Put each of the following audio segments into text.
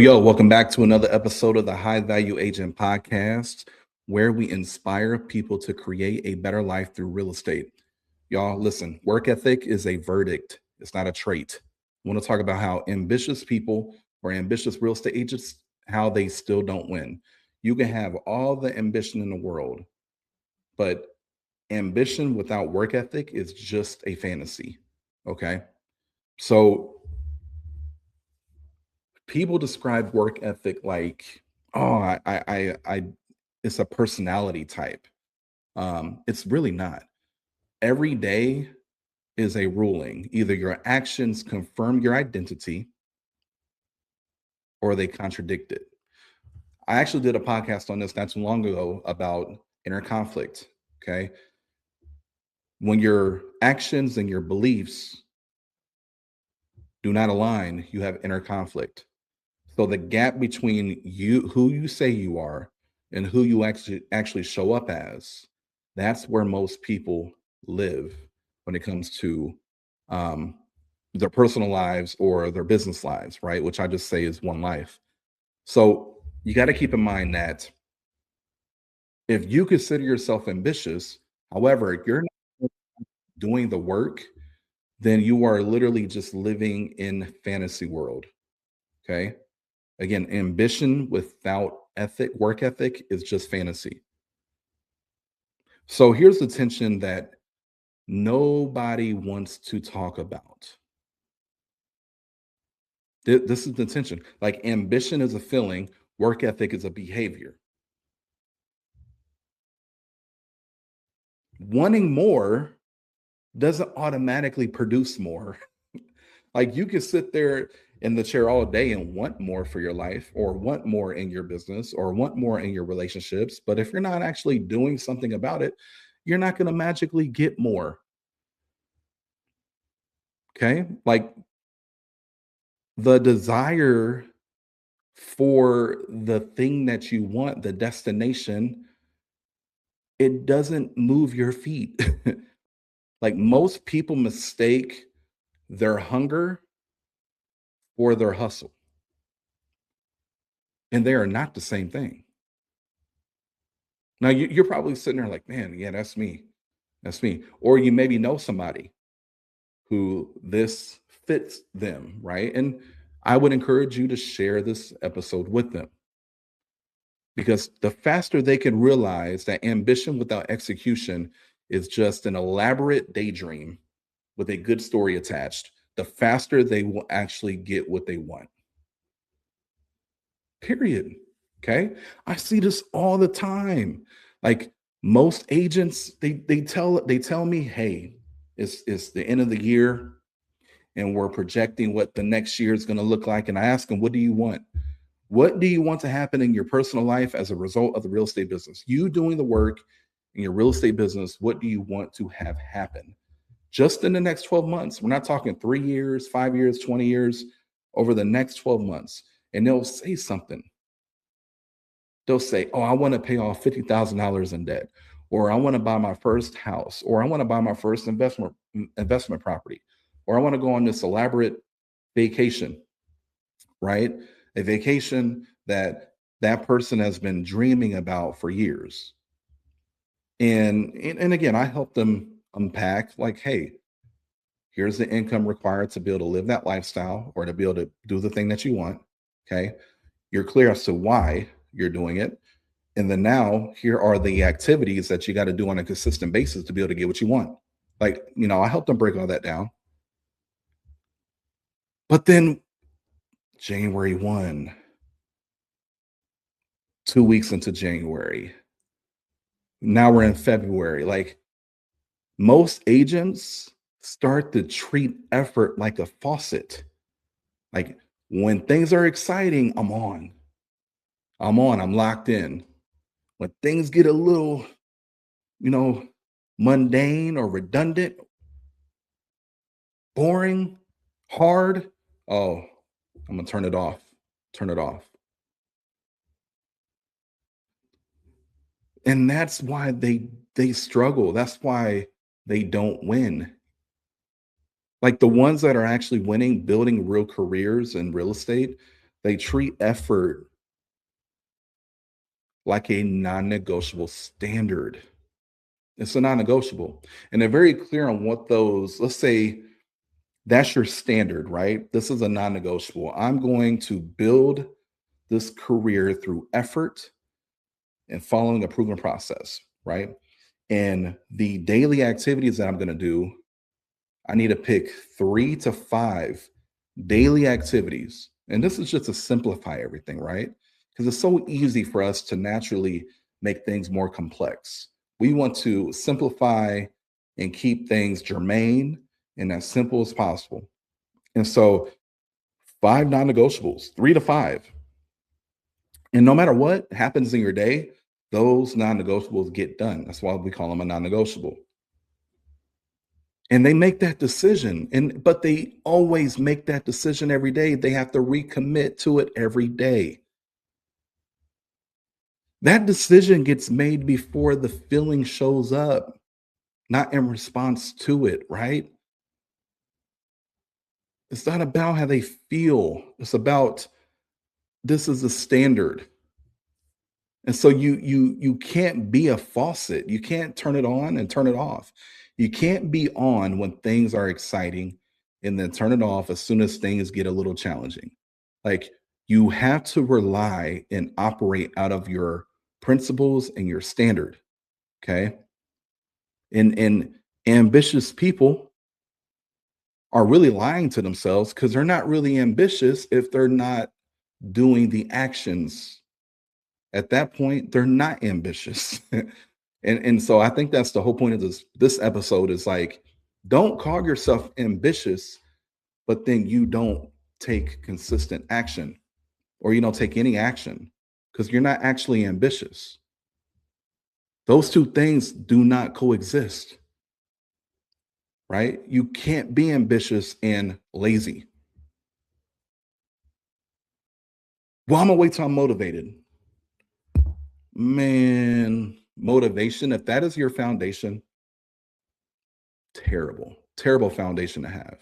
Yo, welcome back to another episode of the High Value Agent Podcast, where we inspire people to create a better life through real estate. Y'all, listen, work ethic is a verdict, it's not a trait. I want to talk about how ambitious people or ambitious real estate agents, how they still don't win. You can have all the ambition in the world, but ambition without work ethic is just a fantasy. Okay. So people describe work ethic like, oh, it's a personality type. It's really not. Every day is a ruling. Either your actions confirm your identity or they contradict it. I actually did a podcast on this not too long ago about inner conflict. Okay. When your actions and your beliefs do not align, you have inner conflict. So the gap between you, who you say you are, and who you actually show up as, that's where most people live when it comes to um, their personal lives or their business lives, right? Which I just say is one life. So you got to keep in mind that if you consider yourself ambitious, however, you're not doing the work, then you are literally just living in fantasy world. Okay. Again, ambition without work ethic is just fantasy. So here's the tension that nobody wants to talk about. This is the tension. Like ambition is a feeling, work ethic is a behavior. Wanting more doesn't automatically produce more. Like you can sit there in the chair all day and want more for your life or want more in your business or want more in your relationships. But if you're not actually doing something about it, you're not going to magically get more. Okay. Like the desire for the thing that you want, the destination, it doesn't move your feet. Like most people mistake their hunger for their hustle, and they are not the same thing. Now you're probably sitting there like, man, yeah, that's me. That's me. Or you maybe know somebody who this fits them, right? And I would encourage you to share this episode with them because the faster they can realize that ambition without execution is just an elaborate daydream with a good story attached, the faster they will actually get what they want. Period. Okay. I see this all the time. Like most agents, they tell me, hey, it's the end of the year and we're projecting what the next year is going to look like. And I ask them, what do you want? What do you want to happen in your personal life as a result of the real estate business? You doing the work in your real estate business, what do you want to have happen? Just in the next 12 months. We're not talking 3 years, 5 years, 20 years, over the next 12 months. And they'll say something. They'll say, oh, I want to pay off $50,000 in debt, or I want to buy my first house, or I want to buy my first investment property, or I want to go on this elaborate vacation, right? A vacation that that person has been dreaming about for years. And again, I help them unpack like, hey, here's the income required to be able to live that lifestyle or to be able to do the thing that you want. Okay. You're clear as to why you're doing it. And then now here are the activities that you got to do on a consistent basis to be able to get what you want. Like, I help them break all that down. But then January 1, 2 weeks into January, now we're in February. Like most agents start to treat effort like a faucet. Like when things are exciting, I'm on. I'm locked in. When things get a little, you know, mundane or redundant, boring, hard, oh, I'm gonna turn it off. Turn it off. And that's why they struggle. That's why they don't win. Like the ones that are actually winning, building real careers in real estate, They treat effort like a non-negotiable standard. It's a non-negotiable. And they're very clear on what those, let's say that's your standard, right? This is a non-negotiable. I'm going to build this career through effort and following a proven process, right? And the daily activities that I'm going to do, I need to pick 3 to 5 daily activities. And this is just to simplify everything, right? Because it's so easy for us to naturally make things more complex. We want to simplify and keep things germane and as simple as possible. And so, 5 non-negotiables, 3 to 5. And no matter what happens in your day, those non-negotiables get done. That's why we call them a non-negotiable. And they make that decision, but they always make that decision every day. They have to recommit to it every day. That decision gets made before the feeling shows up, not in response to it, right? It's not about how they feel. It's about this is the standard. And so you can't be a faucet. You can't turn it on and turn it off. You can't be on when things are exciting and then turn it off as soon as things get a little challenging. Like you have to rely and operate out of your principles and your standard. Okay. And ambitious people are really lying to themselves because they're not really ambitious if they're not doing the actions. At that point, they're not ambitious. And so I think that's the whole point of this episode is like, don't call yourself ambitious, but then you don't take consistent action or you don't take any action because you're not actually ambitious. Those two things do not coexist, right? You can't be ambitious and lazy. Well, I'm gonna wait till I'm motivated. Man, motivation, if that is your foundation, terrible, terrible foundation to have.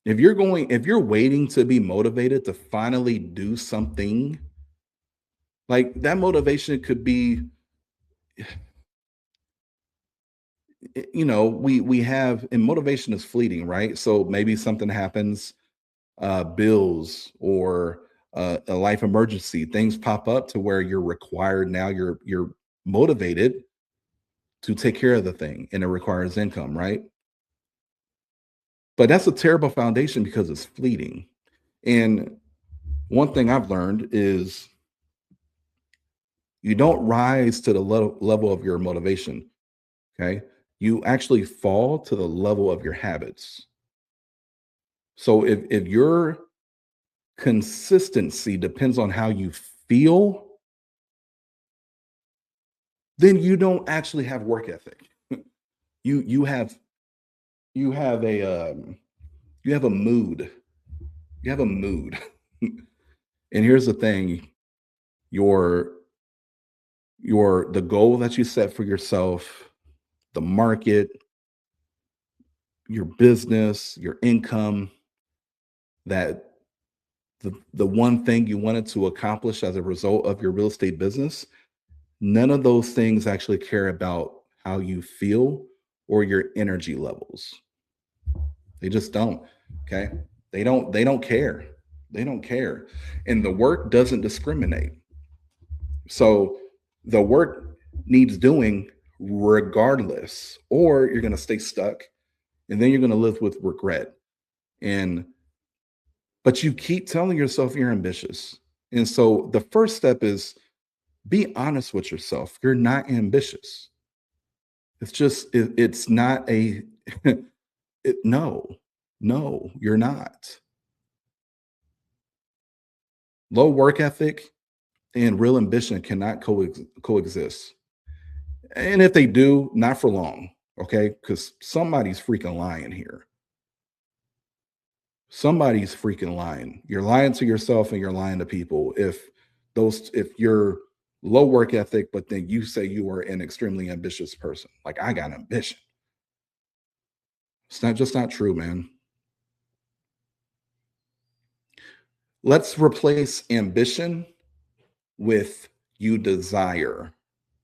If you're waiting to be motivated to finally do something, like that motivation could be, we have and motivation is fleeting, right? So maybe something happens, bills or a life emergency, things pop up to where you're required now, you're motivated to take care of the thing and it requires income, right? But that's a terrible foundation because it's fleeting. And one thing I've learned is you don't rise to the level of your motivation. Okay. You actually fall to the level of your habits. So if your consistency depends on how you feel, then you don't actually have work ethic. You you have you have a you have a mood. You have a mood. And here's the thing, your the goal that you set for yourself, the market, your business, your income, that the one thing you wanted to accomplish as a result of your real estate business, none of those things actually care about how you feel or your energy levels. They just don't. Okay. They don't care. They don't care. And the work doesn't discriminate. So the work needs doing regardless, or you're going to stay stuck and then you're going to live with regret. And but you keep telling yourself you're ambitious. And so the first step is be honest with yourself. You're not ambitious. It's just it's not a no. No, you're not. Low work ethic and real ambition cannot coexist. And if they do, not for long, okay? Because somebody's freaking lying here. Somebody's freaking lying. You're lying to yourself and you're lying to people. If you're low work ethic, but then you say you are an extremely ambitious person, like I got ambition. It's not true, man. Let's replace ambition with you desire.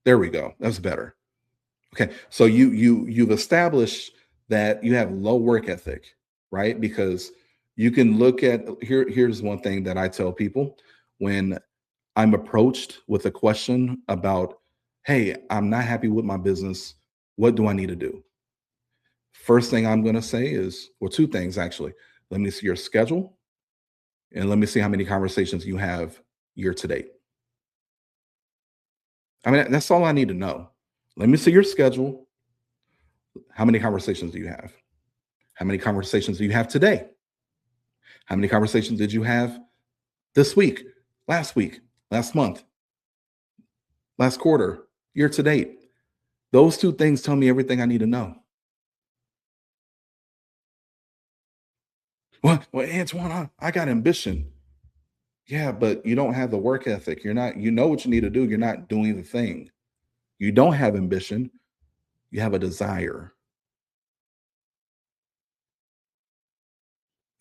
There we go. That's better. Okay. So you've established that you have low work ethic, right? Because you can look at here's one thing that I tell people when I'm approached with a question about, hey, I'm not happy with my business. What do I need to do? First thing I'm going to say is, well, two things actually. Let me see your schedule and let me see how many conversations you have year to date. I mean, that's all I need to know. Let me see your schedule. How many conversations do you have? How many conversations do you have today? How many conversations did you have this week, last month, last quarter, year to date? Those two things tell me everything I need to know. Well, Antoine, I got ambition. Yeah, but you don't have the work ethic. You're not, you know what you need to do. You're not doing the thing. You don't have ambition. You have a desire.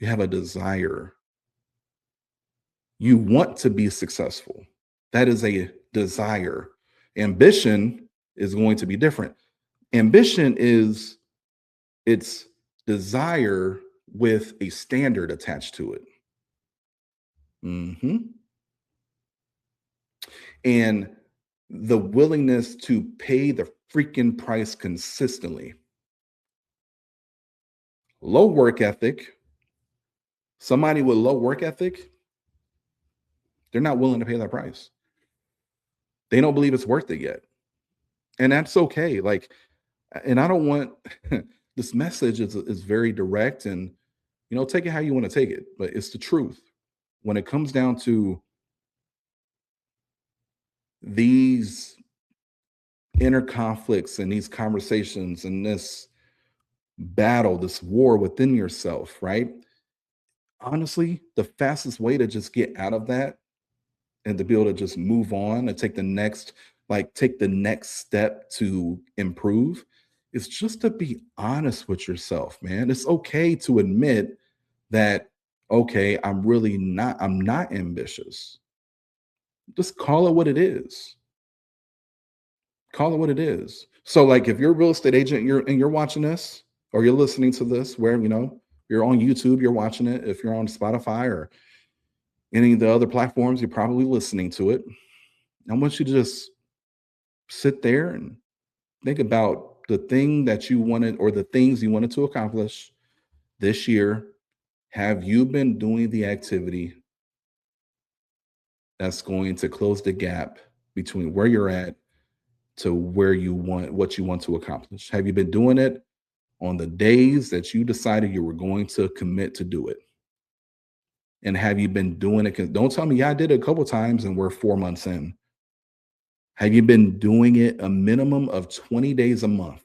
You have a desire. You want to be successful. That is a desire. Ambition is going to be different. Ambition is it's desire with a standard attached to it. Mhm. And the willingness to pay the freaking price consistently. Low work ethic, somebody with low work ethic, they're not willing to pay that price. They don't believe it's worth it yet. And that's okay. Like, and I don't want this message is very direct and take it how you want to take it, but it's the truth. When it comes down to these inner conflicts and these conversations and this battle, this war within yourself, right? Honestly, the fastest way to just get out of that and to be able to just move on and take the next step to improve is just to be honest with yourself, man. It's okay to admit that, okay, I'm not ambitious. Just call it what it is. Call it what it is. So, like, if you're a real estate agent, you're watching this or you're listening to this, where you're on YouTube, you're watching it. If you're on Spotify or any of the other platforms, you're probably listening to it. I want you to just sit there and think about the thing that you wanted or the things you wanted to accomplish this year. Have you been doing the activity that's going to close the gap between where you're at to where what you want to accomplish? Have you been doing it on the days that you decided you were going to commit to do it? And have you been doing it? 'Cause don't tell me, yeah, I did it a couple times and we're 4 months in. Have you been doing it a minimum of 20 days a month?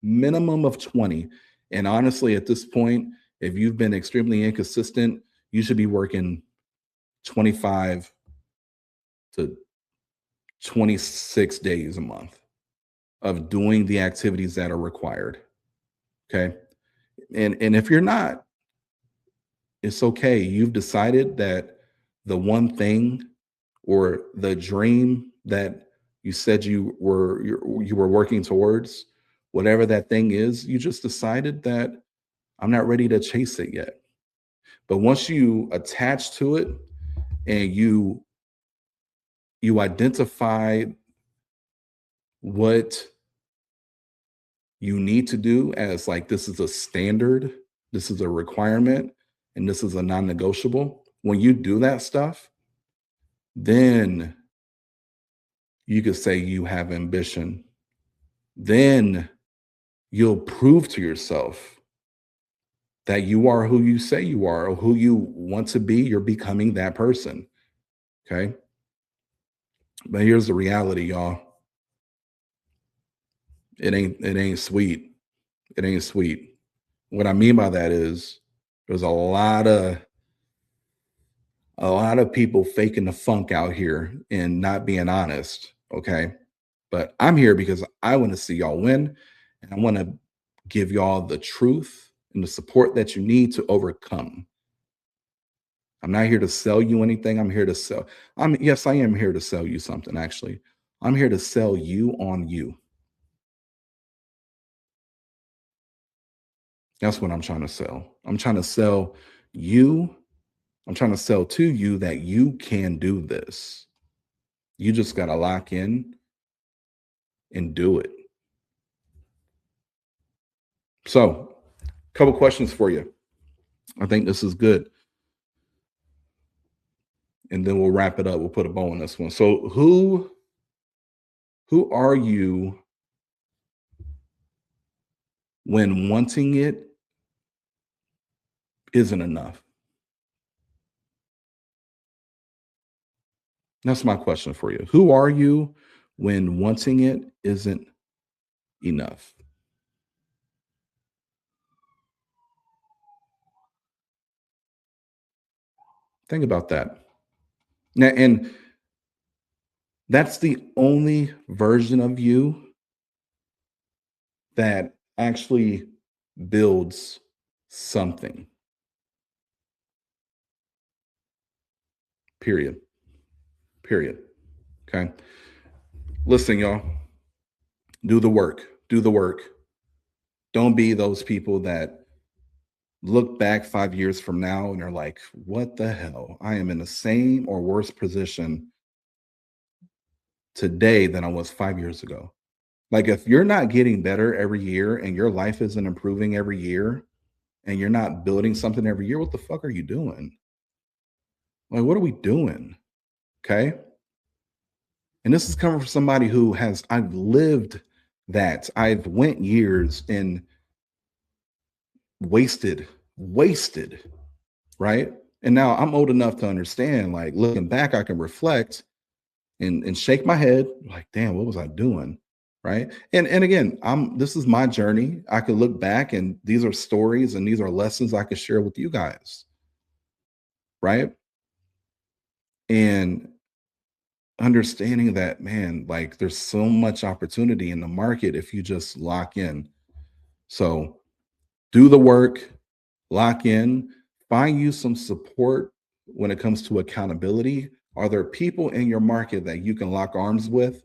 Minimum of 20. And honestly, at this point, if you've been extremely inconsistent, you should be working 25 to 26 days a month of doing the activities that are required. Okay. And if you're not, it's okay. You've decided that the one thing or the dream that you said you were working towards, whatever that thing is, you just decided that I'm not ready to chase it yet. But once you attach to it and you identify what you need to do as like this is a standard, this is a requirement, and this is a non-negotiable. When you do that stuff, then you could say you have ambition. Then you'll prove to yourself that you are who you say you are or who you want to be. You're becoming that person. Okay. But here's the reality, y'all. It ain't sweet. It ain't sweet. What I mean by that is there's a lot of people faking the funk out here and not being honest. Okay. But I'm here because I want to see y'all win. And I want to give y'all the truth and the support that you need to overcome. I'm not here to sell you anything. I'm here to sell. Yes, I am here to sell you something, actually. I'm here to sell you on you. That's what I'm trying to sell. I'm trying to sell you. I'm trying to sell to you that you can do this. You just got to lock in and do it. So, a couple questions for you. I think this is good. And then we'll wrap it up. We'll put a bow on this one. So, who are you when wanting it isn't enough? That's my question for you. Who are you when wanting it isn't enough? Think about that. Now, and that's the only version of you that actually builds something, period. Period. Okay. Listen, y'all, do the work. Do the work. Don't be those people that look back 5 years from now and are like, what the hell? I am in the same or worse position today than I was 5 years ago. Like, if you're not getting better every year and your life isn't improving every year and you're not building something every year, what the fuck are you doing? Like, what are we doing? Okay. And this is coming from somebody who has, I've lived that. I've went years and wasted, right? And now I'm old enough to understand, like looking back, I can reflect and shake my head, like, damn, what was I doing? Right. And again, this is my journey. I could look back and these are stories and these are lessons I could share with you guys. Right. And understanding that, man, like there's so much opportunity in the market if you just lock in. So do the work, lock in, find you some support when it comes to accountability. Are there people in your market that you can lock arms with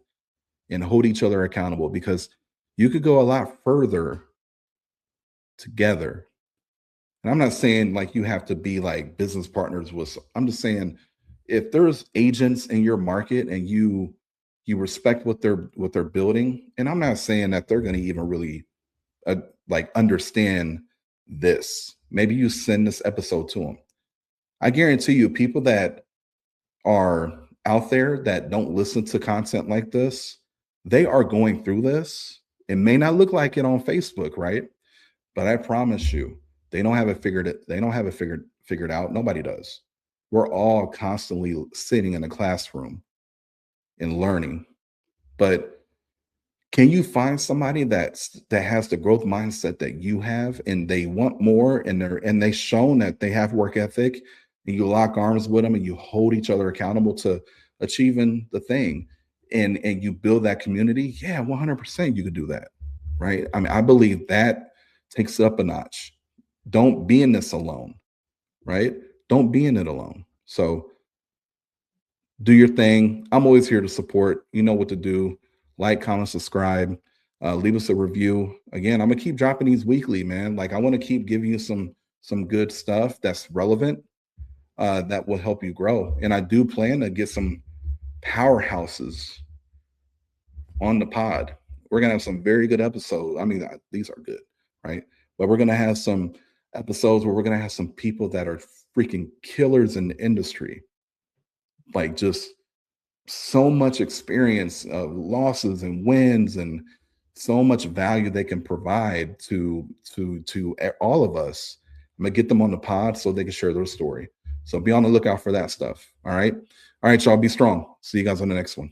and hold each other accountable? Because you could go a lot further together. And I'm not saying like you have to be like business partners with, I'm just saying if there's agents in your market and you respect what they're building, and I'm not saying that they're going to even really uh, like understand this. Maybe you send this episode to them. I guarantee you, people that are out there that don't listen to content like this, they are going through this. It may not look like it on Facebook, right? But I promise you, they don't have it figured out. Nobody does. We're all constantly sitting in a classroom and learning. But can you find somebody that has the growth mindset that you have and they want more and they shown that they have work ethic and you lock arms with them and you hold each other accountable to achieving the thing and you build that community? Yeah, 100% you could do that. Right? I mean, I believe that takes it up a notch. Don't be in this alone, right? Don't be in it alone. So do your thing. I'm always here to support. You know what to do. Like, comment, subscribe. Leave us a review. Again, I'm gonna keep dropping these weekly, man. Like I want to keep giving you some good stuff that's relevant, that will help you grow. And I do plan to get some powerhouses on the pod. We're gonna have some very good episodes. I mean, these are good, right? But we're gonna have some episodes where we're gonna have some people that are freaking killers in the industry, like just so much experience of losses and wins and so much value they can provide to all of us. I'm gonna get them on the pod so they can share their story. So be on the lookout for that stuff. All right. All right, y'all, be strong. See you guys on the next one.